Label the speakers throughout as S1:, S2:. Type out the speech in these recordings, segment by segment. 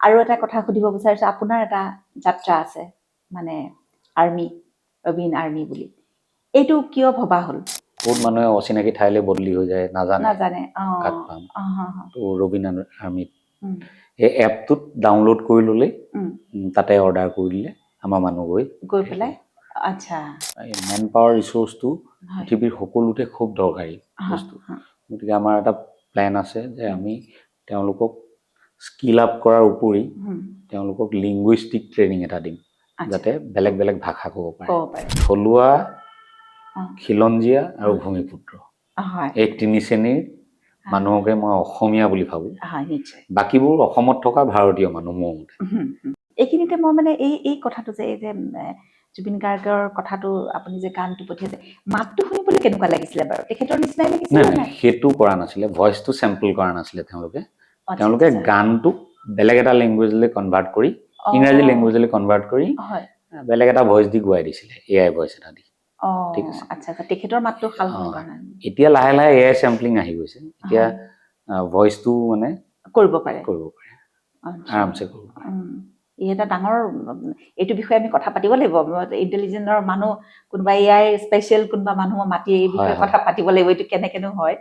S1: আৰু এটা কথা সুধিব বিচাৰিছো, আপোনাৰ এটা যাত্ৰা আছে মানে আৰ্মি, ৰবিন আৰ্মি বুলি, এইটো কিয় ভবা হ'ল?
S2: বহুত মানুহে অচিনাকি ঠাইলৈ বদলি হৈ যায়,
S1: নাজানে
S2: কাক পাম। তো ৰবিন আৰ্মিত এই এপটোত ডাউনলোড কৰি ল'লে, তাতে অৰ্ডাৰ কৰি দিলে আমাৰ মানুহ গৈ
S1: পেলাই। আচ্ছা,
S2: মেন পাৱাৰ ৰিচোৰ্চটো পৃথিৱীৰ সকলোতে খুব দৰকাৰী বস্তু। গতিকে আমাৰ এটা প্লেন আছে যে আমি তেওঁলোকক স্কিল আপ কৰাৰ উপৰি তেওঁলোকক লিংগুইষ্টিক ট্ৰেইনিং এটা দিম, যাতে বেলেগ বেলেগ ভাষা ক'ব পাৰে। থলুৱা, খিলঞ্জীয়া আৰু ভূমিপুত্ৰ, এই তিনি শ্ৰেণীৰ মানুহকে মই অসমীয়া বুলি ভাবোঁ। বাকীবোৰ অসমত থকা ভাৰতীয় মানুহ মোৰ মতে।
S1: এইখিনিতে মই মানে এই কথাটো যে এই যে জুবিন গাৰ্গৰ কথাটো আপুনি যে গানটো পঠিয়াইছে, মাতটো শুনিবলৈ কেনেকুৱা লাগিছিলে বাৰু? তেখেতৰ নিচিনাই লাগিছিলে?
S2: নাই, সেইটো কৰা নাছিলে, ভইচটো চেম্পল কৰা নাছিলে তেওঁলোকে গানটোক বেলেগ এটা লেংগুৱেজলৈ কনভাৰ্ট কৰি, ইংৰাজী লেংগুৱেজলৈ কনভাৰ্ট কৰি বেলেগ এটা ভইচ দি গোৱাই দিছিলে, এআই ভইচ এটা দি। ঠিক আছে,
S1: আচ্ছা, তেখেতৰ মাতটো সালসলনি কৰা নাই।
S2: এতিয়া লাহে লাহে এআই চেম্পলিং আহি গৈছে, এতিয়া ভইচটো মানে
S1: কৰিব পাৰে,
S2: আৰামছে কৰিব পাৰে।
S1: ই এটা ডাঙৰ, এইটো বিষয়ে আমি কথা পাতিব লাগিব। ইণ্টেলিজেন্টৰ মানুহ, কোনোবা এআই স্পেচিয়েল কোনোবা মানুহ মাতি এই বিষয়ে কথা পাতিব লাগিব, এইটো কেনেকেনো হয়।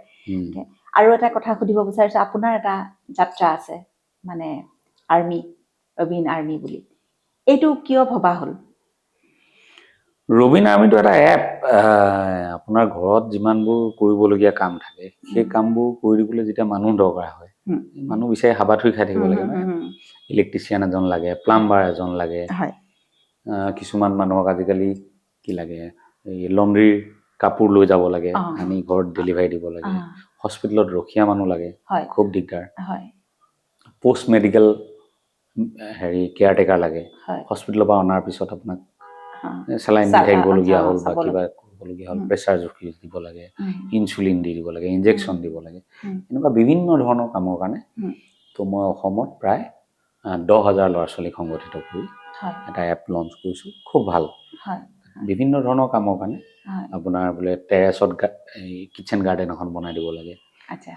S1: আৰু এটা কথা সুধিব বিচাৰিছো, আপোনাৰ এটা যাত্ৰা আছে মানে আৰ্মি, ৰবিন আৰ্মি বুলি, এইটো কিয় ভবা হ'ল?
S2: ৰবিন আৰ্মিটো এটা এপ, আপোনাৰ ঘৰত যিমানবোৰ কৰিবলগীয়া কাম থাকে, সেই কামবোৰ কৰি দিবলৈ যেতিয়া মানুহ দৰকাৰ হয়, মানুহ বিচাৰি হাবাথুৰি খাই থাকিব লাগে। ইলেক্ট্ৰিচিয়ান এজন লাগে, প্লাম্বাৰ এজন লাগে, কিছুমান মানুহক আজিকালি কি লাগে, এই লণ্ড্ৰীৰ কাপোৰ লৈ যাব লাগে, আনি ঘৰত ডেলিভাৰী দিব লাগে, হস্পিটেলত ৰখীয়া মানুহ লাগে, খুব দিগদাৰ। পোষ্ট মেডিকেল কেয়াৰটেকাৰ লাগে, হস্পিটেলৰ পৰা অনাৰ পিছত আপোনাক চেলাইন দি থাকিবলগীয়া হ'ল বা কিবা কৰিবলগীয়া হ'ল, প্ৰেছাৰ জুখি দিব লাগে, ইনচুলিন দি দিব লাগে, ইনজেকশ্যন দিব লাগে, এনেকুৱা বিভিন্ন ধৰণৰ কামৰ কাৰণে। তো মই অসমত প্ৰায় 10,000 ল'ৰা ছোৱালীক সংগঠিত কৰি এটা এপ লঞ্চ কৰিছোঁ, খুব ভাল। বিভিন্ন ধৰণৰ কামৰ কাৰণে, আপোনাৰ বোলে টেৰেছত কিটচেন গাৰ্ডেন এখন বনাই দিব লাগে,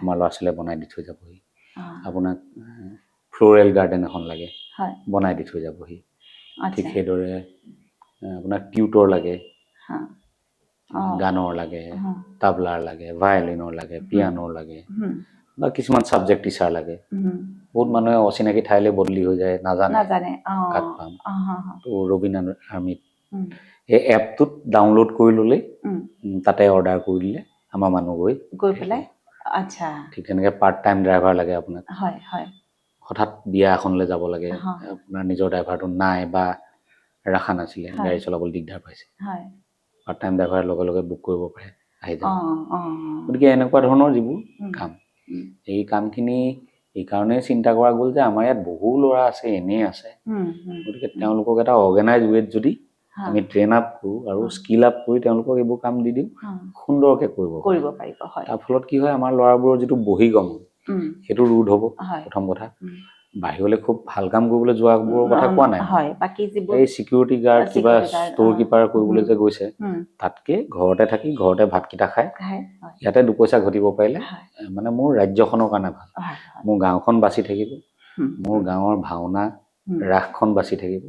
S2: আমাৰ ল'ৰা ছোৱালীয়ে বনাই দি থৈ যাবহি। আপোনাক ফ্ল'ৰেল গাৰ্ডেন এখন লাগে, বনাই দি থৈ যাবহি। ঠিক সেইদৰে আপোনাক টিউটৰ লাগে, গানৰ লাগে, তাবলাৰ লাগে, ভায়লিনৰ লাগে, পিয়ানোৰ লাগে, বা কিছুমান ছাবজেক্ট টিচাৰ লাগে। বহুত মানুহে অচিনাকি ঠাইলৈ বদলি হৈ যায়, নাজানে কাক পাম। তো ৰবিন আৰ্মিত এই এপটোত ডাউনলোড কৰি ল'লে, তাতে অৰ্ডাৰ কৰি দিলে আমাৰ মানুহ গৈ পেলাই।
S1: আচ্ছা,
S2: ঠিক তেনেকৈ পাৰ্ট টাইম ড্ৰাইভাৰ লাগে আপোনাক, হঠাৎ বিয়া এখনলৈ যাব লাগে, আপোনাৰ নিজৰ ড্ৰাইভাৰটো নাই বা ৰাখা নাছিলে, গাড়ী চলাবলৈ দিগদাৰ পাইছে, পাৰ্ট টাইম ড্ৰাইভাৰ লগে লগে বুক কৰিব পাৰে, আহি যাব। গতিকে এনেকুৱা ধৰণৰ যিবোৰ কাম, এই কামখিনি এইকাৰণেই চিন্তা কৰা গ'ল যে আমাৰ ইয়াত বহু ল'ৰা আছে, এনেই আছে। গতিকে তেওঁলোকক এটা অৰ্গেনাইজ ৱেত যদি আমি ট্ৰেইন আপ কৰোঁ আৰু স্কিল আপ কৰি তেওঁলোকক এইবোৰ কাম দি দিওঁ, সুন্দৰকৈ কৰিব পাৰিব। তাৰ ফলত কি হয়, আমাৰ ল'ৰাবোৰৰ যিটো বহিগমন, সেইটো ৰোধ হ'ব। প্ৰথম কথা, বাহিৰলৈ খুব ভাল কাম কৰিবলৈ যোৱাবোৰৰ কথা কোৱা নাই, এই চিকিউৰিটি গাৰ্ড, কিবা ষ্ট'ৰ কিপাৰ কৰিবলৈ যে গৈছে, তাতকে ঘৰতে থাকি ঘৰতে ভাতকেইটা খাই ইয়াতে দুপইচা ঘটিব পাৰিলে মানে মোৰ ৰাজ্যখনৰ কাৰণে ভাল, মোৰ গাঁওখন বাচি থাকিব, মোৰ গাঁৱৰ ভাওনা ৰাসখন বাচি থাকিব,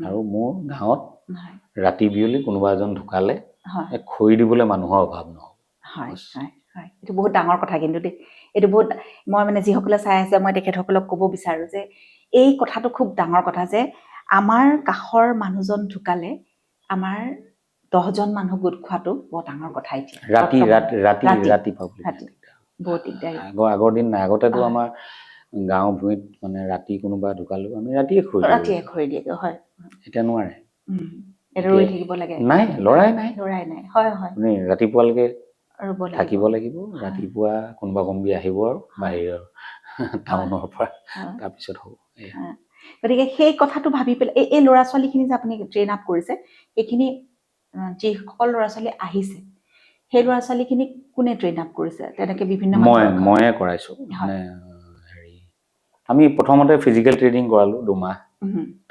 S2: আৰু মোৰ গাঁৱত ৰাতি বিয়লি কোনোবা এজন ঢুকালে খৰি দিবলৈ মানুহৰ অভাৱ নহ'ব। এইটো বহুত ডাঙৰ কথা কিন্তু দেই, এইটো বহুত, মই মানে যিসকলে চাই আছে, মই তেখেতসকলক ক'ব বিচাৰোঁ যে এই কথাটো খুব ডাঙৰ কথা, যে আমাৰ কাষৰ মানুহজন ঢুকালে আমাৰ 10জন মানুহ গোট খোৱাটো বৰ ডাঙৰ কথা। এতিয়া ৰাতি বহুত দিগদাৰ। আগৰ দিন নাই, আগতেতো আমাৰ গাঁও ভূঞিত মানে ৰাতি কোনোবা ঢুকালো আমি ৰাতিয়ে খৰি দিয়েগৈ। এতিয়া নোৱাৰে, ৰৈ থাকিব লাগে, নাই লৰাই নাই, আপুনি ৰাতিপুৱালৈকে থাকিব লাগিব, ৰাতিপুৱা কোনোবা কোনোবি আহিব আৰু বাহিৰৰ টাউনৰ পৰা, তাৰপিছত হ'ব। গতিকে সেই কথাটো ভাবি পেলাই এই ল'ৰা ছোৱালীখিনি যে আপুনি ট্ৰেইন আপ কৰিছে, এইখিনি যিসকল ল'ৰা ছোৱালী আহিছে, সেই ল'ৰা ছোৱালীখিনিক কোনে ট্ৰেইন আপ কৰিছে? তেনেকে বিভিন্ন ময়ে কৰাইছোঁ। মানে আমি প্ৰথমতে ফিজিকেল ট্ৰেইনিং কৰালোঁ 2 মাহ,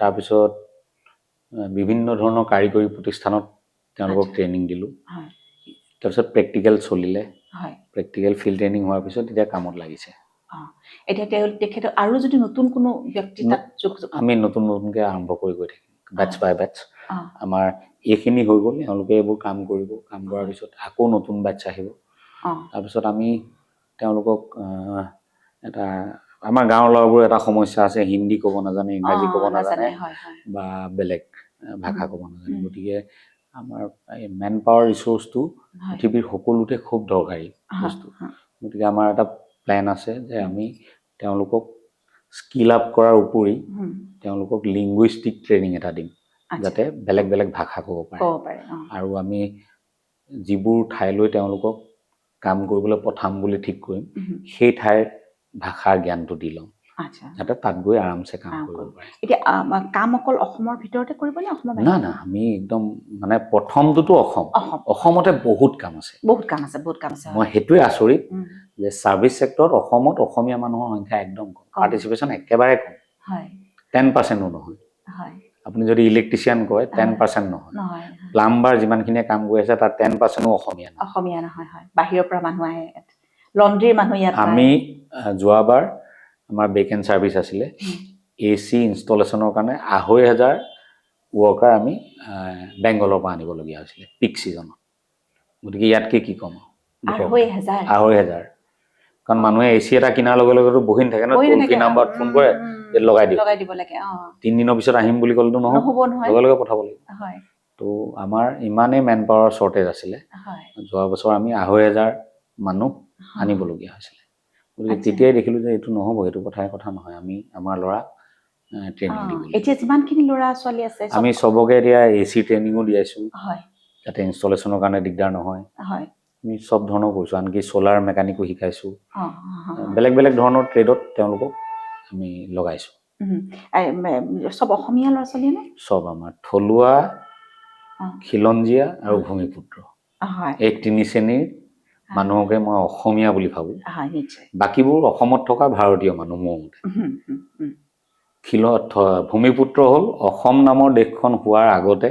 S2: তাৰপিছত বিভিন্ন ধৰণৰ কাৰিকৰী প্ৰতিষ্ঠানত তেওঁলোকক ট্ৰেইনিং দিলোঁ, তাৰপিছত প্ৰেক্টিকেল চলিলে, প্ৰেক্টিকেল ফিল্ড ট্ৰেইনিং হোৱাৰ পিছত এতিয়া কামত লাগিছে।
S1: এতিয়া তেখেত আৰু যদি নতুন কোনো ব্যক্তি তাত
S2: আমি নতুনকৈ আৰম্ভ কৰি গৈ থাকিম বেটছ বাই বেটছ আমাৰ এইখিনি হৈ গ'ল তেওঁলোকে এইবোৰ কাম কৰিব কাম কৰাৰ পিছত আকৌ নতুন বেটছ আহিব তাৰপিছত আমি তেওঁলোকক এটা আমাৰ গাঁৱৰ ল'ৰাবোৰ এটা সমস্যা আছে হিন্দী ক'ব নাজানে ইংৰাজী ক'ব নাজানে বা বেলেগ ভাষা ক'ব নাজানে গতিকে আমাৰ এই মেন পাৱাৰ ৰিচোৰ্চটো পৃথিৱীৰ সকলোতে খুব দৰকাৰী বস্তু গতিকে আমাৰ এটা প্লেন আছে যে আমি তেওঁলোকক স্কিল আপ কৰাৰ উপৰি তেওঁলোকক লিংগুইষ্টিক ট্ৰেইনিং এটা দিম যাতে বেলেগ বেলেগ ভাষা ক'ব পাৰে আৰু আমি যিবোৰ ঠাইলৈ তেওঁলোকক কাম কৰিবলৈ পঠাম বুলি ঠিক কৰিম সেই ঠাইৰ ভাষাৰ জ্ঞানটো দি ল'ম যাতে তাত গৈ আৰামছে কাম কৰিব পাৰে
S1: এতিয়া কাম অকল অসমৰ ভিতৰতে কৰিব নে অসমৰ
S2: না না আমি একদম মানে প্ৰথমটোতো অসমতে বহুত কাম আছে মই সেইটোৱে আচৰিত যে ছাৰ্ভিচ ছেক্টৰত অসমত অসমীয়া মানুহৰ সংখ্যা একদম কম পাৰ্টিচিপেশ্যন একেবাৰে কম 10%ও নহয় আপুনি যদি ইলেক্ট্ৰিচিয়ান কয় 10% নহয় প্লাম্বাৰ যিমানখিনিয়ে কাম কৰি আছে তাত 10%ও অসমীয়া
S1: নহয় বাহিৰৰ পৰা মানুহ আহে লণ্ড্ৰীৰ মানুহ ইয়াত
S2: আমি যোৱাবাৰ আমাৰ বেক এণ্ড ছাৰ্ভিচ আছিলে AC ইনষ্টলেশ্যনৰ কাৰণে 2,500 ৱৰ্কাৰ আমি বেংগলৰ পৰা আনিবলগীয়া হৈছিলে পিক ছিজনত গতিকে ইয়াতকে কি কম 2,500 কাৰণ মানুহে AC এটা কিনাৰ লগে লগেতো বহি নাথাকে ন টোল ফ্ৰী নাম্বাৰত ফোন কৰে লগাই দিব লাগে 3 দিনৰ পিছত আহিম বুলি ক'লেতো নহ'ব লগে লগে পঠাব লাগিব তো আমাৰ ইমানেই মেন পাৱাৰ শ্বৰ্টেজ আছিলে যোৱা বছৰ আমি 2,500 মানুহ আনিবলগীয়া হৈছিলে গতিকে তেতিয়াই দেখিলো যে এইটো নহ'ব এইটো কথা নহয় আমি আমাৰ ল'ৰা ট্ৰেইনিং দিব
S1: এতিয়া যিমানখিনি ল'ৰা ছোৱালী আছে
S2: আমি চবকে এতিয়া AC ট্ৰেইনিঙো দিয়াইছোঁ যাতে ইনষ্টলেশ্যনৰ কাৰণে দিগদাৰ নহয় আমি চব ধৰণৰ কৰিছোঁ আনকি ছ'লাৰ মেকানিকো শিকাইছোঁ বেলেগ বেলেগ ধৰণৰ ট্ৰেডত তেওঁলোকক আমি লগাইছোঁ
S1: চব অসমীয়া ল'ৰা ছোৱালী নে
S2: চব আমাৰ থলুৱা খিলঞ্জীয়া আৰু ভূমিপুত্ৰ এই 3 শ্ৰেণীৰ মানুহকে মই অসমীয়া বুলি ভাবোঁ বাকীবোৰ অসমত থকা ভাৰতীয় মানুহ মোৰ মতে ভূমিপুত্ৰ হ'ল অসম নামৰ দেশখন হোৱাৰ আগতে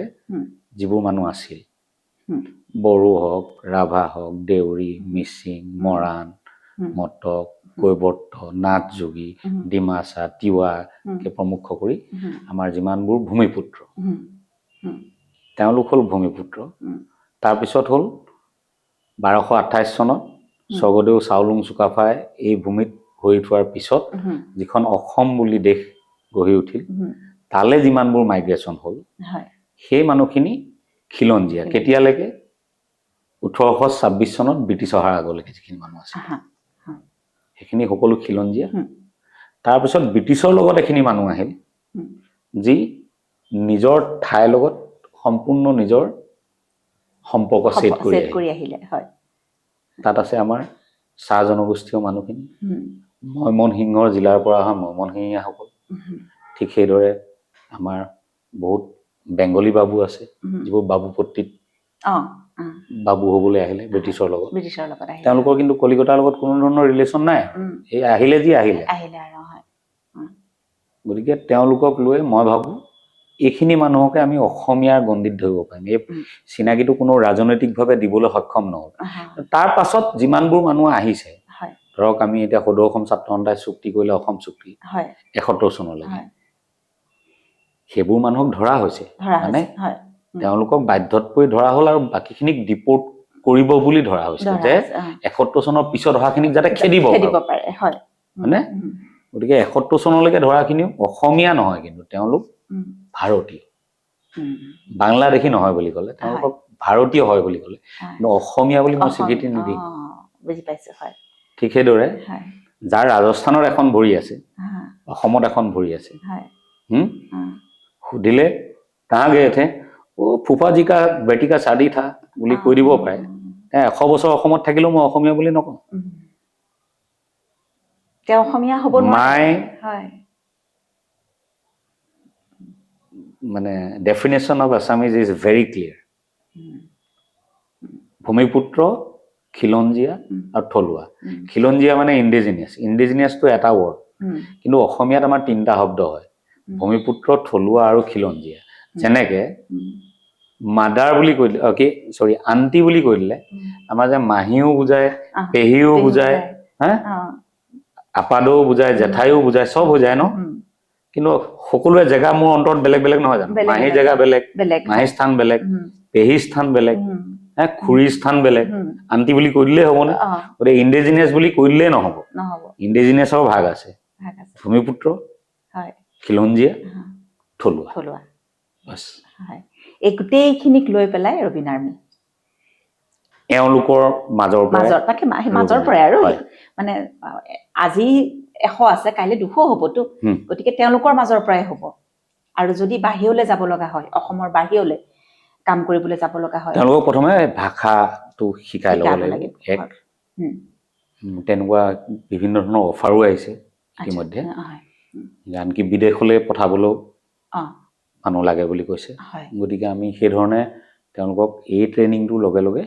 S2: যিবোৰ মানুহ আছিল বড়ো হওক ৰাভা হওক দেউৰী মিচিং মৰাণ মটক কৈবৰ্ত নাথযোগী ডিমাচা তিৱাকে প্ৰমুখ কৰি আমাৰ যিমানবোৰ ভূমিপুত্ৰ তেওঁলোক হ'ল ভূমিপুত্ৰ তাৰপিছত হ'ল 1228 চনত স্বৰ্গদেউ চাওলুং চুকাফাই এই ভূমিত ভৰি থোৱাৰ পিছত যিখন অসম বুলি দেশ গঢ়ি উঠিল তালে যিমানবোৰ মাইগ্ৰেশ্যন হ'ল সেই মানুহখিনি খিলঞ্জীয়া কেতিয়ালৈকে 1826 চনত ব্ৰিটিছ অহাৰ আগলৈকে যিখিনি মানুহ আছে সেইখিনি সকলো খিলঞ্জীয়া তাৰপিছত ব্ৰিটিছৰ লগত এখিনি মানুহ আহিল যি নিজৰ ঠাইৰ লগত সম্পূৰ্ণ নিজৰ সম্পৰ্ক ছেট কৰি আহিলে তাত আছে আমাৰ চাহ জনগোষ্ঠীয় মানুহখিনি ময়মনসিংহৰ জিলাৰ পৰা অহা ময়মনসিঙীয়াসকল ঠিক সেইদৰে আমাৰ বহুত বেংগলী বাবু আছে যিবোৰ বাবুপট্টিত বাবু হ'বলৈ আহিলে ব্ৰিটিছৰ লগত তেওঁলোকৰ কিন্তু কলিকতাৰ লগত কোনো ধৰণৰ ৰিলেশ্যন নাই এই আহিলে গতিকে তেওঁলোকক লৈ মই ভাবোঁ এইখিনি মানুহকে আমি অসমীয়াৰ গণ্ডিত ধৰিব পাৰিম এই চিনাকিটো কোনো ৰাজনৈতিকভাৱে দিবলৈ সক্ষম নহ'ল তাৰ পাছত যিমানবোৰ মানুহ আহিছে ধৰক আমি এতিয়া সদৌ অসম ছাত্ৰ সন্থাই চুক্তি কৰিলে অসম চুক্তি 71 চনলৈকে সেইবোৰ মানুহক ধৰা হৈছে মানে তেওঁলোকক বাধ্যত পৰি ধৰা হ'ল আৰু বাকীখিনিক ডিপৰ্ট কৰিব বুলি ধৰা হৈছে যে 71 চনৰ পিছত অহাখিনিক যাতে খেদিব পাৰে হয়নে গতিকে 71 চনলৈকে ধৰাখিনিও অসমীয়া নহয় কিন্তু তেওঁলোক ভাৰতীয় বাংলাদেশী নহয় বুলি ক'লে তেওঁলোকক ভাৰতীয় হয় বুলি ক'লে কিন্তু অসমীয়া বুলি মই স্বীকৃতি নিদিম ঠিক সেইদৰে যাৰ ৰাজস্থানৰ এখন ভৰি আছে অসমত এখন ভৰি আছে সুধিলে কাঁ গয়ে থে ফুফা জি কা বেটি কা শাদী থা বুলি কৈ দিব পাৰে 100 বছৰ অসমত থাকিলেও মই অসমীয়া বুলি নকওঁ
S1: তেওঁ অসমীয়া হ'ব
S2: নোৱাৰে মানে definition of Assamese is very clear ভূমিপুত্ৰ খিলঞ্জীয়া আৰু থলুৱা খিলঞ্জীয়া মানে ইণ্ডিজিনিয়াছটো এটা ৱৰ্ড কিন্তু অসমীয়াত আমাৰ 3টা শব্দ হয় ভূমিপুত্ৰ থলুৱা আৰু খিলঞ্জীয়া যেনেকে মাদাৰ বুলি কৈ দিলে আণ্টি বুলি কৈ দিলে আমাৰ যে মাহীও বুজায় পেহীও বুজায় হা আপাদও বুজায় জেঠাইও বুজায় চব হৈ যায় ন কিন্তু সকলোৱে জেগা মোৰ অন্তৰত বেলেগ বেলেগ নহয় জানো মাহী জেগা বেলেগ মাহী স্থান বেলেগ পেহী স্থান বেলেগ খুৰী স্থান বেলেগ আন্টি বুলি কৈ দিলেই হ'বনে গতিকে ইণ্ডিজিনিয়াছ বুলি কৈ দিলেই নহ'ব ইণ্ডিজিনিয়াছৰ ভাগ আছে ভূমিপুত্ৰ খিলঞ্জীয়া থলুৱা বাছ
S1: এই গোটেইখিনিক লৈ পেলাই ৰবীন আৰ্মি
S2: এওঁলোকৰ মাজৰ
S1: পৰাই আৰু মানে আজি 100 আছে কাইলৈ 200 হ'বতো গতিকে তেওঁলোকৰ মাজৰ পৰাই হ'ব আৰু যদি বাহিৰলৈ যাব লগা হয় অসমৰ বাহিৰলৈ কাম কৰিবলৈ যাব লগা হয়
S2: তেওঁলোকক প্ৰথমে ভাষাটো শিকাই ল'ব লাগিব তেনেকুৱা বিভিন্ন ধৰণৰ অফাৰো আহিছে ইতিমধ্যে আনকি বিদেশলৈ পঠাবলৈও মানুহ লাগে বুলি কৈছে গতিকে আমি সেই ধৰণে তেওঁলোকক এই ট্ৰেইনিংটোৰ লগে লগে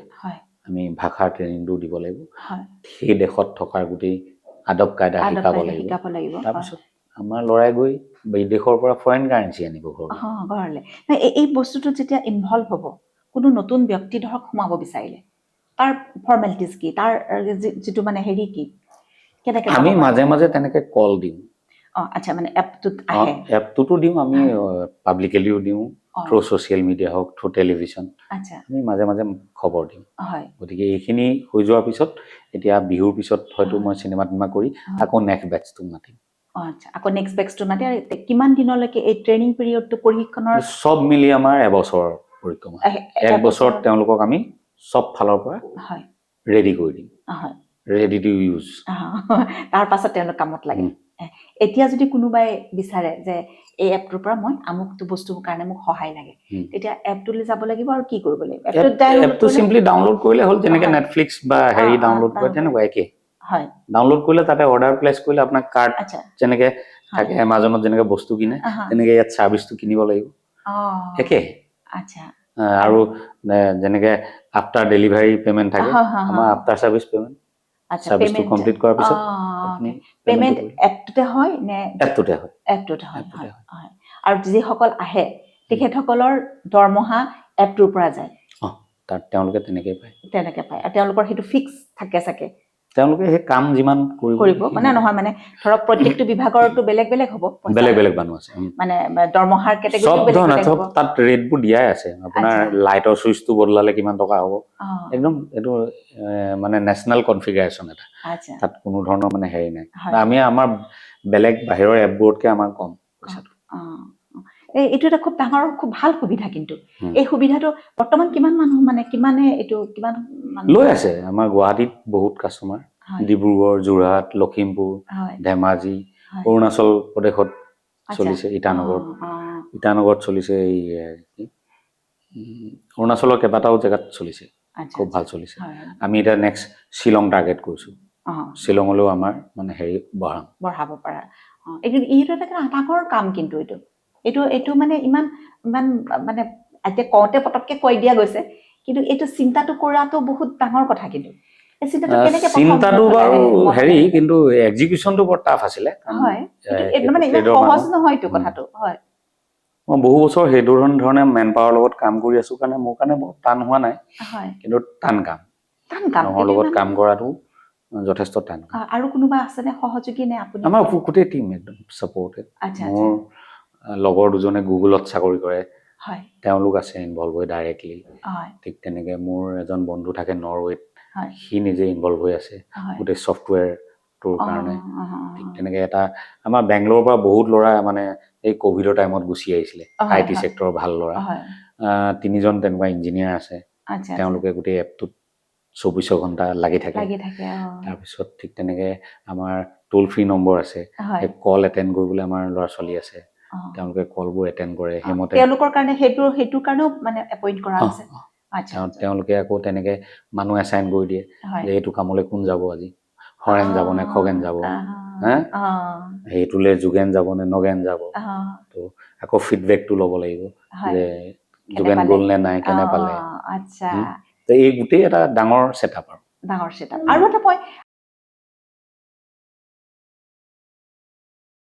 S2: আমি ভাষাৰ ট্ৰেইনিংটো দিব লাগিব সেই দেশত থকাৰ গোটেই আদব কায়দা শিকাব লাগিব তাৰপিছত আমাৰ ল'ৰাই গৈ বিদেশৰ পৰা ফৰেইন কাৰেঞ্চি আনিব
S1: ঘৰলৈ এই বস্তুটোত যেতিয়া ইনভলভ হ'ব কোনো নতুন ব্যক্তি ধৰক সোমাব বিচাৰিলে তাৰ ফৰ্মেলিটিজ কি তাৰ যিটো মানে হেৰি কি কেনেকৈ
S2: আমি মাজে মাজে তেনেকৈ কল দিওঁ
S1: আচ্ছা মানে এপটোত আহে
S2: এপটোতো দিওঁ আমি পাব্লিকেলিও দিওঁ থ্ৰু ছ'চিয়েল মিডিয়া হওক থ্ৰু টেলিভিশ্যন আমি মাজে মাজে খবৰ দিওঁ গতিকে এইখিনি হৈ যোৱাৰ পিছত এতিয়া বিহুৰ পিছত হয়তো মই চিনেমা কৰি আকৌ নেক্সট বেটছটো মাতিম
S1: আচ্ছা আকৌ নেক্সট বেটছটো মাতি কিমান দিনলৈকে এই ট্ৰেইনিং পিৰিয়ডটো প্ৰশিক্ষণৰ
S2: চব মিলি আমাৰ এবছৰৰ পৰিক্ৰমা এক বছৰত তেওঁলোকক আমি চব ফালৰ পৰা ৰেডি কৰি দিম ৰেডি টু ইউজ
S1: তাৰ পাছত তেওঁলোক কামত লাগে এতিয়া যদি কোনোবাই বিচাৰে যে এই এপটোৰ পৰা মই আমুকটো বস্তুৰ কাৰণে মোক সহায় লাগে তেতিয়া এপটোলৈ যাব লাগিব আৰু কি কৰিব লাগিব
S2: এপটো সিম্পলি ডাউনলোড কৰিলে হ'ল যেনেকৈ নেটফ্লিক্স বা হেৰি ডাউনলোড কৰে তেনেকুৱা একে
S1: হয়
S2: ডাউনলোড কৰিলে তাতে অৰ্ডাৰ প্লেচ কৰিলে আপোনাৰ কাৰ্ড যেনেকৈ থাকে এমাজনত যেনেকৈ বস্তু কিনে তেনেকৈ ইয়াত ছাৰ্ভিচটো কিনিব লাগিব একে
S1: আচ্ছা
S2: আৰু যেনেকৈ আফটাৰ ডেলিভাৰী পেমেণ্ট থাকে আমাৰ আফটাৰ ছাৰ্ভিচ পেমেণ্ট সাৰ্ভিসটো কমপ্লিট কৰাৰ পিছত আপুনি
S1: পেমেণ্ট এপটোতে হয় নে
S2: এপটোতে হয়
S1: আৰু যিসকল আহে তেখেতসকলৰ দৰমহা এপটোৰ পৰা যায়
S2: তাত তেওঁলোকে তেনেকৈ পায়
S1: আৰু তেওঁলোকৰ সেইটো ফিক্স থাকে চাগে
S2: তেওঁলোকে সেই কাম যিমান কৰিব
S1: মানে নহয় মানে ধৰক প্ৰত্যেকটো বিভাগৰটো বেলেগ বেলেগ হ'ব
S2: বেলেগ মানুহ আছে
S1: মানে দৰমহাৰ কেটেগৰী বেলেগ হ'ব
S2: তাত ৰেটবোৰ দিয়াই আছে আপোনাৰ লাইটৰ সুইচটো বদলালে কিমান টকা হ'ব একদম এইটো মানে নেশ্যনেল কনফিগাৰেশ্যন এটা তাত কোনো ধৰণৰ মানে হেৰি নাই আমি আমাৰ বেলেগ বাহিৰৰ এপবোৰতকৈ আমাৰ কম পইচাটো
S1: এইটো এটা খুব ডাঙৰ খুব ভাল সুবিধা কিন্তু এই সুবিধাটো বৰ্তমান কিমান মানুহ মানে কিমানে এইটো কিমান
S2: লৈ আছে আমাৰ গুৱাহাটীত বহুত কাষ্টমাৰ ডিব্ৰুগড় যোৰহাট লখিমপুৰ ধেমাজি অৰুণাচল প্ৰদেশত চলিছে ইটানগৰত চলিছে এই অৰুণাচলৰ কেইবাটাও জেগাত চলিছে খুব ভাল চলিছে আমি এতিয়া নেক্সট শ্বিলং টাৰ্গেট কৰিছোঁ শ্বিলঙলৈও আমাৰ মানে হেৰি
S1: বঢ়াব পৰা এইটো এটা ডাঙৰ কাম কিন্তু এইটো মানে ইমান মানে এতিয়া কওঁতে পটককৈ কৈ দিয়া গৈছে কিন্তু এইটো চিন্তাটো কৰাটো বহুত ডাঙৰ কথা কিন্তু
S2: চিন্তাটো বাৰু হেৰি কিন্তু এক্সিকিউশ্যনটো বৰ টাফ আছিলে
S1: সহজ নহয় এইটো কথাটো হয়
S2: মই বহু বছৰ সেইটো ধৰণে মেন পাৱাৰৰ লগত কাম কৰি আছো কাৰণে মোৰ কাৰণে বৰ টান হোৱা নাই কিন্তু টান কাম মানুহৰ লগত কাম কৰাটো যথেষ্ট টান
S1: আৰু কোনোবা আছেনে সহযোগী নে আপুনি
S2: আমাৰ গোটেই টিম একদম ছাপৰ্টেড মোৰ লগৰ দুজনে গুগলত চাকৰি কৰে তেওঁলোক আছে ইনভলভ হৈ ডাইৰেক্টলি ঠিক তেনেকৈ মোৰ এজন বন্ধু থাকে নৰৱেত সি নিজে ইনভলভ হৈ আছে গোটেই ছফ্টৱেৰটোৰ কাৰণে ঠিক তেনেকৈ এটা আমাৰ বেংগলোৰৰ পৰা বহুত ল'ৰা মানে এই ক'ভিডৰ টাইমত গুচি আহিছিলে IT চেক্টৰৰ ভাল ল'ৰা 3জন তেনেকুৱা ইঞ্জিনিয়াৰ আছে তেওঁলোকে গোটেই এপটোত 24 ঘণ্টা লাগি থাকে তাৰপিছত ঠিক তেনেকৈ আমাৰ টোল ফ্ৰী নম্বৰ আছে সেই কল এটেণ্ড কৰিবলৈ আমাৰ ল'ৰা ছোৱালী আছে তেওঁলোকে কলবোৰ এটেণ্ড কৰে সেইমতে
S1: তেওঁলোকৰ কাৰণে সেইটো কাৰণেও মানে এপইণ্ট কৰা হৈছে
S2: তেওঁলোকে আকৌ তেনেকৈ মানুহ এছাইন কৰি দিয়ে যে এইটো কামলৈ কোন যাব আজি হৰেণ যাব নে খগেন যাব সেইটোলৈ যোগেন যাব নে নগেন যাব তো আকৌ ফিডবেকটো ল'ব লাগিব যে যোগেন গ'ল নে নাই কেনে পালে
S1: আচ্ছা
S2: তো এই গোটেই এটা ডাঙৰ ছেটআপ
S1: আৰু এটা মই